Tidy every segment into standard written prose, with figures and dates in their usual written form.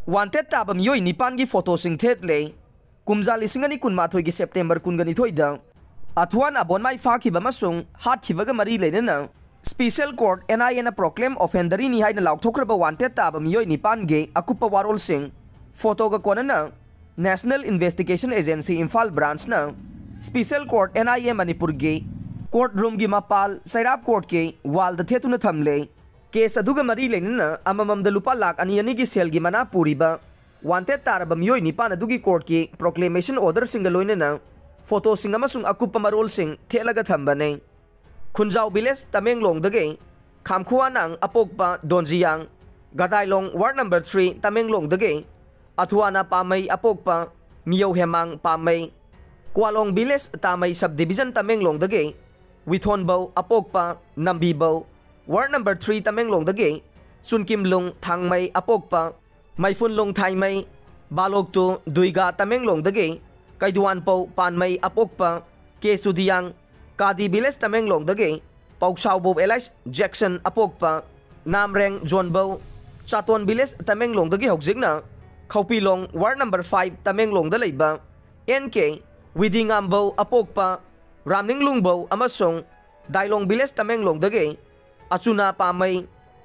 Wanted ताब मियोई निपान की photo Singh थेतले कुमजा लिसिंगनी कुनमाथोई की सेप्टेम्बर कुनगनी थोइदा अथुआन अबोनमाई फाखिबा मसुंग हातखिबगा मरी लेनेना स्पेशल कोर्ट NIA ना प्रोक्लेम ऑफेंडरी नि हाइना लाउथोखरबा वांटेड ताब मियोई निपान गे अकुप्पा वारोल सिंह फोटो का कोनना national investigation agency Imphal branch ना स्पेशल कोर्ट NIA मणिपुर गे कोर्ट रूम की मपाल सैराब कोर्ट के वाल द थेतुना थमले केस अदुगा मरी लेनना अमममद लुपा लाख अनी की सेल की मना पूरीबा वांटेड तारब मियोई निपान अदुगी कोर्ट की प्रोक्लेमेशन ऑर्डर सिंग लोइनना फोटो सिंग अमसुंग अकुप्पा मरोल सिंग थेलगा थंबने खुंजाव विलेज तमेंगलोंग दगे खामखुआनांग अपोकपा दोंजियांग गदाइलोंग वार्ड नंबर 3 तमेंगलोंग दगे अथुआना पामई अपोकपा मियो Hemang Pamei Kwalong village Tamei sub division Tamenglong दगे विथोनबौ अपोकपा नंबीबौ वार्ड नंबर 3 तमेंगलोंग दगे सुनकिमलुंग थांगमई अपोकपा मैफुनलोंग थाइमई बालोकतु दुईगा तमेंगलोंग दगे कैदुआनपौ पानमई अपोकपा केसुदियांग कादी विलेज तमेंगलोंग दगे पौसाउबौ एलाइस जैक्सन अपोकपा नामरेंग जोनबौ चातोन विलेज तमेंगलोंग दगे हौजिकना खौपीलोंग वार्ड नंबर 5 तमेंगलोंग द लेबा NK विदिंगामबौ अपोकपा रामनिंगलुंगबौ अमसोंग दाइलोंग विलेज तमेंगलोंग दगे अचुना पामई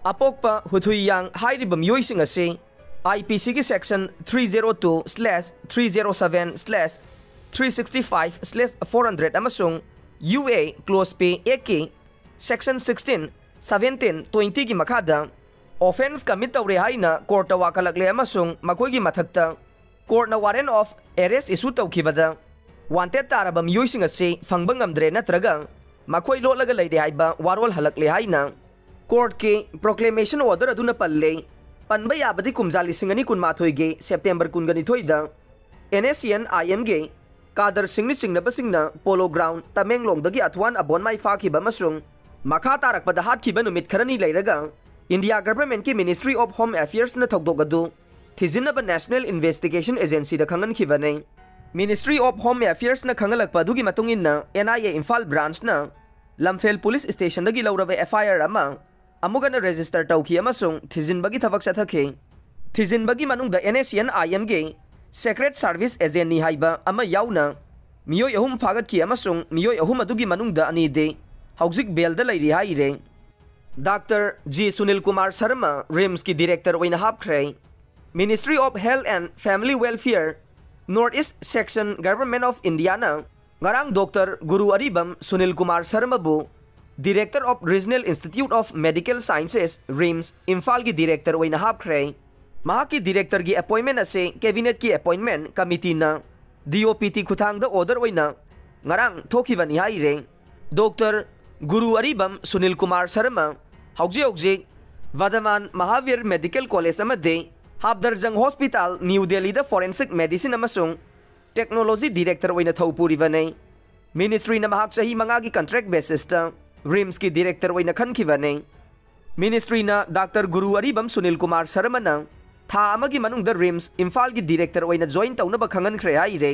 अपोकपा हुथुयांग हाइरिबा मियोइसिंग असे IPC की सेक्शन 302/307/365/400 अमसोंग UA क्लोज पे एक की सेक्शन 16, 17, 20 की मखादा ऑफेंस कमिट तौरे हाइना कोर्ट वाकलकले अमसोंग मखोइगी मथक्ता court warrant of arrest issue तौखिबदा वांटेड तारब मियोइसिंग असे फंगबा ngamdre नत्रगा मखोई लोलगा लेदे हाइबा वारोल हलकले हाइना कोर्ट के प्रोक्लेमेशन ऑर्डर अदुना पल्ले पनबा याबदी कुमजा लिसिंगनी कुनमाथोई गे सेप्टेम्बर कुनगनी थोइदा NSCN IM गे कादर सिंगनी सिंगनबसिंगना पोलो ग्राउंड तमेंगलोंग दगी अथवान अबोनमाई फाखिबा मसरुंग मखा तारकपदा हातखिबा नुमित खरनी लेरगा इंडिया गवर्नमेंट की मिनिस्ट्री ऑफ होम अफेयर्स न थौदोगदु थिजिनब नेशनल इन्वेस्टिगेशन एजेंसी द खंगनखिबने मिनिस्ट्री ऑफ होम अफेयर्स न खंगलकपदुगी मतुंगिना NIA इम्फाल ब्रांच न लमफेल पुलिस स्टेशन दगी लौरबा FIR अमा अमुगन रजिस्टर तौखि अमसुंग थिजिनबगी थबक सथखे थिजिनबगी मनुंग NSCN IM गे सेक्रेट सर्विस एजेंट नि हाइबा अमा याउना मियोई अहुम फागत की अमसुंग मियोई अहुम अदुगी मनुंग द अनी दे हौजिक बेल द लैरि हाइरे doctor G Sunil Kumar Sharma RIMS की डायरेक्टर ओइना हापख्रे ministry of health and family welfare north east section government of India ना ngarang Dr. Guru Aribam Sunil Kumar Sharma bu Director of Regional Institute of Medical Sciences RIMS Imphal ki Director oina hapkhre mahaki Director ki appointment ase cabinet ki appointment committee na DOPT khuthang da order oina ngarang thokibani haire Dr. Guru Aribam Sunil Kumar Sharma hauji Vadaman Mahavir Medical College amade Habdarjang Hospital New Delhi da Forensic Medicine amasung technology director ओइना थौपुरिबने ministry न महाक सही मंगा की contract basis ता RIMS की director ओइना खनखिबने मिनिस्ट्री न डॉक्टर गुरु अरिबम सुनील कुमार शर्मा न था अमगी मनुंग द RIMS इम्फाल की डायरेक्टर ओइना जॉइन तौनबा खंगनख्रे हाइरे